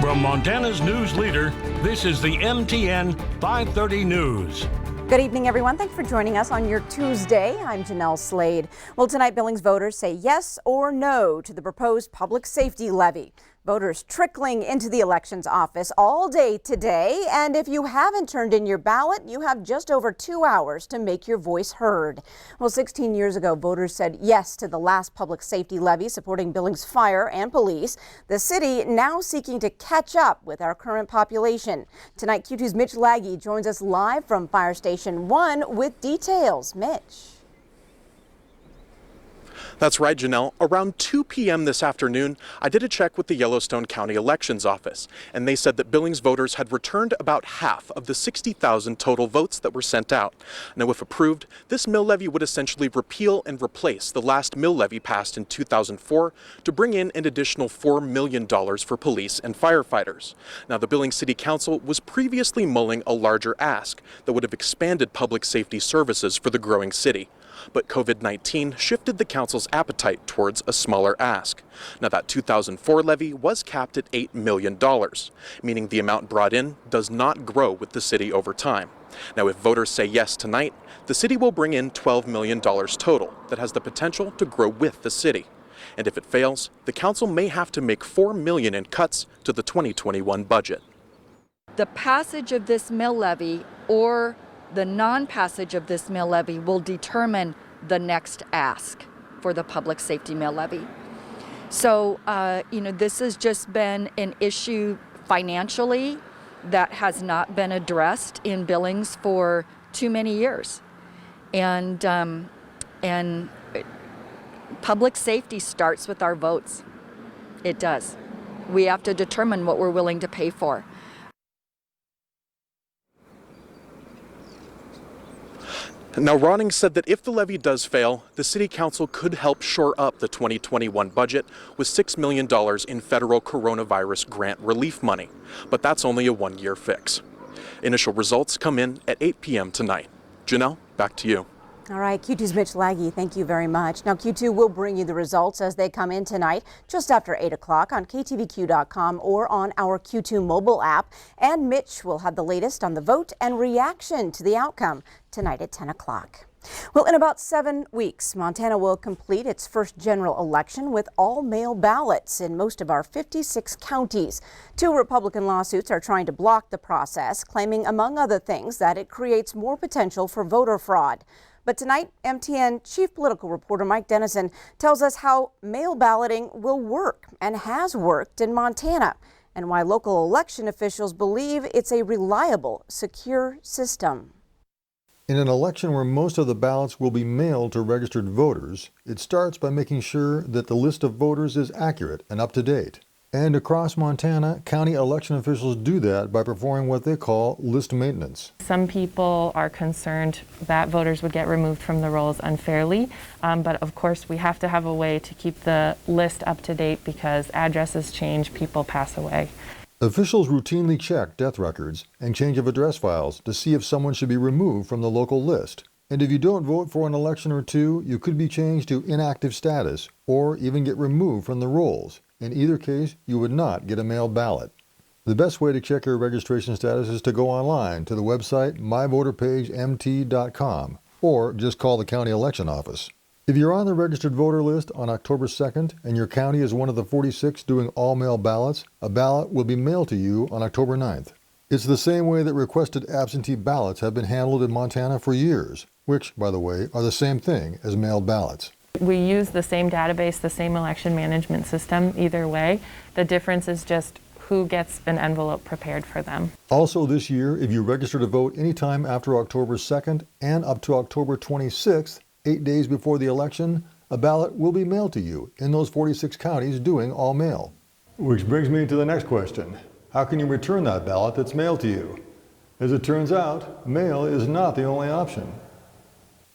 From Montana's news leader, this is the MTN 530 News. Good evening, everyone. Thanks for joining us on your Tuesday. I'm Jeanelle Slade. Well, tonight, Billings voters say yes or no to the proposed public safety levy. Voters trickling into the elections office all day today. And if you haven't turned in your ballot, you have just over 2 hours to make your voice heard. Well, 16 years ago, voters said yes to the last public safety levy supporting Billings fire and police. The city now seeking to catch up with our current population. Tonight, Q2's Mitch Laggy joins us live from Fire Station 1 with details. Mitch. That's right, Jeanelle. Around 2 p.m. this afternoon, I did a check with the Yellowstone County Elections Office, and they said that Billings voters had returned about half of the 60,000 total votes that were sent out. Now, if approved, this mill levy would essentially repeal and replace the last mill levy passed in 2004 to bring in an additional $4 million for police and firefighters. Now, the Billings City Council was previously mulling a larger ask that would have expanded public safety services for the growing city. But COVID-19 shifted the council's appetite towards a smaller ask. Now, that 2004 levy was capped at $8 million, meaning the amount brought in does not grow with the city over time. Now, if voters say yes tonight, the city will bring in $12 million total that has the potential to grow with the city. And if it fails, the council may have to make $4 million in cuts to the 2021 budget. The passage of this mill levy or the non-passage of this mill levy will determine the next ask for the public safety mill levy. So, this has just been an issue financially that has not been addressed in Billings for too many years. And public safety starts with our votes. It does. We have to determine what we're willing to pay for. Now, Ronning said that if the levy does fail, the city council could help shore up the 2021 budget with $6 million in federal coronavirus grant relief money. But that's only a one-year fix. Initial results come in at 8 p.m. tonight. Jeanelle, back to you. All right, Q2's Mitch Laggy, thank you very much. Now, Q2 will bring you the results as they come in tonight, just after 8 o'clock on KTVQ.com or on our Q2 mobile app. And Mitch will have the latest on the vote and reaction to the outcome tonight at 10 o'clock. Well, in about 7 weeks, Montana will complete its first general election with all-mail ballots in most of our 56 counties. 2 Republican lawsuits are trying to block the process, claiming, among other things, that it creates more potential for voter fraud. But tonight, MTN Chief Political Reporter Mike Dennison tells us how mail balloting will work and has worked in Montana, and why local election officials believe it's a reliable, secure system. In an election where most of the ballots will be mailed to registered voters, it starts by making sure that the list of voters is accurate and up to date. And across Montana, county election officials do that by performing what they call list maintenance. Some people are concerned that voters would get removed from the rolls unfairly, but of course we have to have a way to keep the list up to date because addresses change, people pass away. Officials routinely check death records and change of address files to see if someone should be removed from the local list. And if you don't vote for an election or two, you could be changed to inactive status or even get removed from the rolls. In either case, you would not get a mailed ballot. The best way to check your registration status is to go online to the website myvoterpagemt.com or just call the county election office. If you're on the registered voter list on October 2nd and your county is one of the 46 doing all-mail ballots, a ballot will be mailed to you on October 9th. It's the same way that requested absentee ballots have been handled in Montana for years, which, by the way, are the same thing as mailed ballots. We use the same database, the same election management system either way. The difference is just who gets an envelope prepared for them. Also this year, if you register to vote anytime after October 2nd and up to October 26th, 8 days before the election, a ballot will be mailed to you in those 46 counties doing all mail. Which brings me to the next question. How can you return that ballot that's mailed to you? As it turns out, mail is not the only option.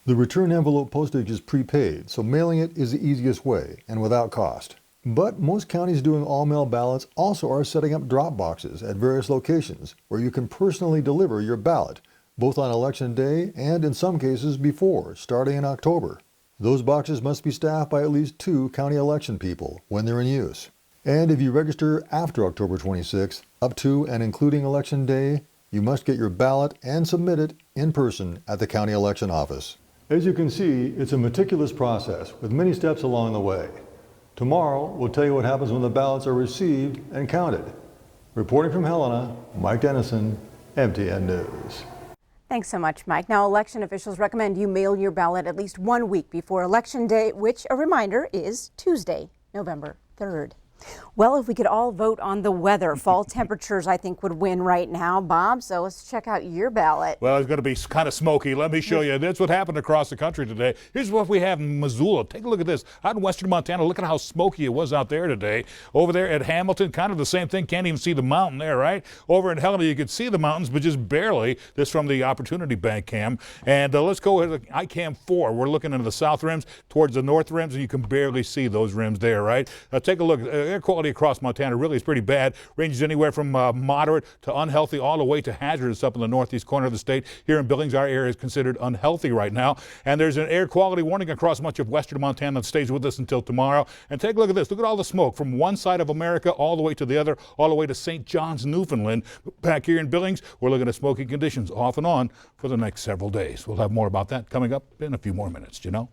The return envelope postage is prepaid, so mailing it is the easiest way and without cost. But most counties doing all-mail ballots also are setting up drop boxes at various locations where you can personally deliver your ballot, both on election day and in some cases before, starting in October. Those boxes must be staffed by at least 2 county election people when they're in use. And if you register after October 26th, up to and including Election Day, you must get your ballot and submit it in person at the county election office. As you can see, it's a meticulous process with many steps along the way. Tomorrow, we'll tell you what happens when the ballots are received and counted. Reporting from Helena, Mike Dennison, MTN News. Thanks so much, Mike. Now, election officials recommend you mail your ballot at least 1 week before Election Day, which, a reminder, is Tuesday, November 3rd. Well, if we could all vote on the weather, fall temperatures, I think, would win right now, Bob. So let's check out your ballot. Well, it's going to be kind of smoky. Let me show you. That's what happened across the country today. Here's what we have in Missoula. Take a look at this. Out in western Montana, look at how smoky it was out there today. Over there at Hamilton, kind of the same thing. Can't even see the mountain there, right? Over in Helena, you could see the mountains, but just barely. This from the Opportunity Bank cam. And let's go with ICAM 4. We're looking into the south rims towards the north rims, and you can barely see those rims there, right? Take a look. Air quality across Montana really is pretty bad. Ranges anywhere from moderate to unhealthy all the way to hazardous up in the northeast corner of the state. Here in Billings, our area is considered unhealthy right now. And there's an air quality warning across much of western Montana that stays with us until tomorrow. And take a look at this. Look at all the smoke from one side of America all the way to the other, all the way to St. John's, Newfoundland. Back here in Billings, we're looking at smoky conditions off and on for the next several days. We'll have more about that coming up in a few more minutes, Jeanelle.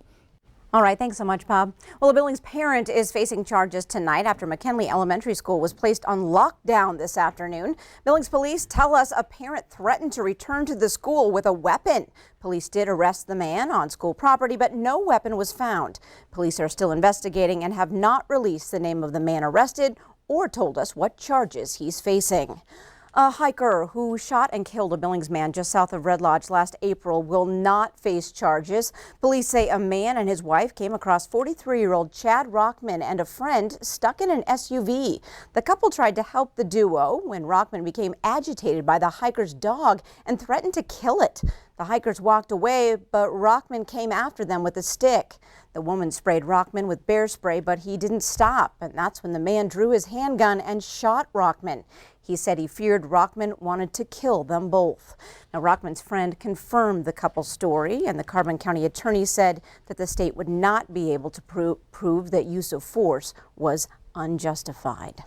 All right, thanks so much, Bob. Well, a Billings parent is facing charges tonight after McKinley Elementary School was placed on lockdown this afternoon. Billings police tell us a parent threatened to return to the school with a weapon. Police did arrest the man on school property, but no weapon was found. Police are still investigating and have not released the name of the man arrested or told us what charges he's facing. A hiker who shot and killed a Billings man just south of Red Lodge last April will not face charges. Police say a man and his wife came across 43-year-old Chad Rockman and a friend stuck in an SUV. The couple tried to help the duo when Rockman became agitated by the hiker's dog and threatened to kill it. The hikers walked away, but Rockman came after them with a stick. The woman sprayed Rockman with bear spray, but he didn't stop, and that's when the man drew his handgun and shot Rockman. He said he feared Rockman wanted to kill them both. Now, Rockman's friend confirmed the couple's story, and the Carbon County attorney said that the state would not be able to prove that use of force was unjustified.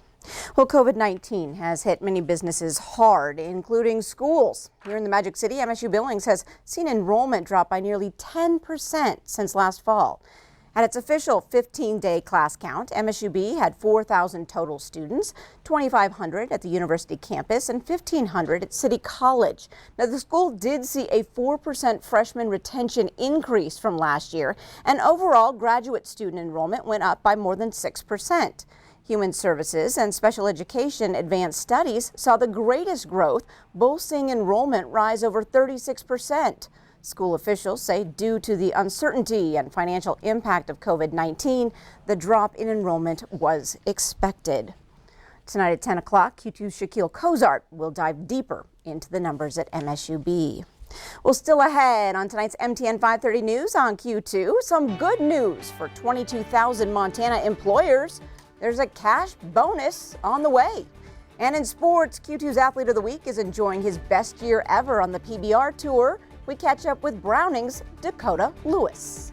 Well, COVID-19 has hit many businesses hard, including schools. Here in the Magic City, MSU Billings has seen enrollment drop by nearly 10% since last fall. At its official 15-day class count, MSUB had 4,000 total students, 2,500 at the university campus and 1,500 at City College. Now, the school did see a 4% freshman retention increase from last year, and overall graduate student enrollment went up by more than 6%. Human Services and Special Education Advanced Studies saw the greatest growth, both seeing enrollment rise over 36%. School officials say due to the uncertainty and financial impact of COVID-19, the drop in enrollment was expected. Tonight at 10 o'clock, Q2's Shaquille Cozart will dive deeper into the numbers at MSUB. Well, still ahead on tonight's MTN 530 News on Q2, some good news for 22,000 Montana employers. There's a cash bonus on the way. And in sports, Q2's Athlete of the Week is enjoying his best year ever on the PBR Tour. We catch up with Browning's Dakota Lewis.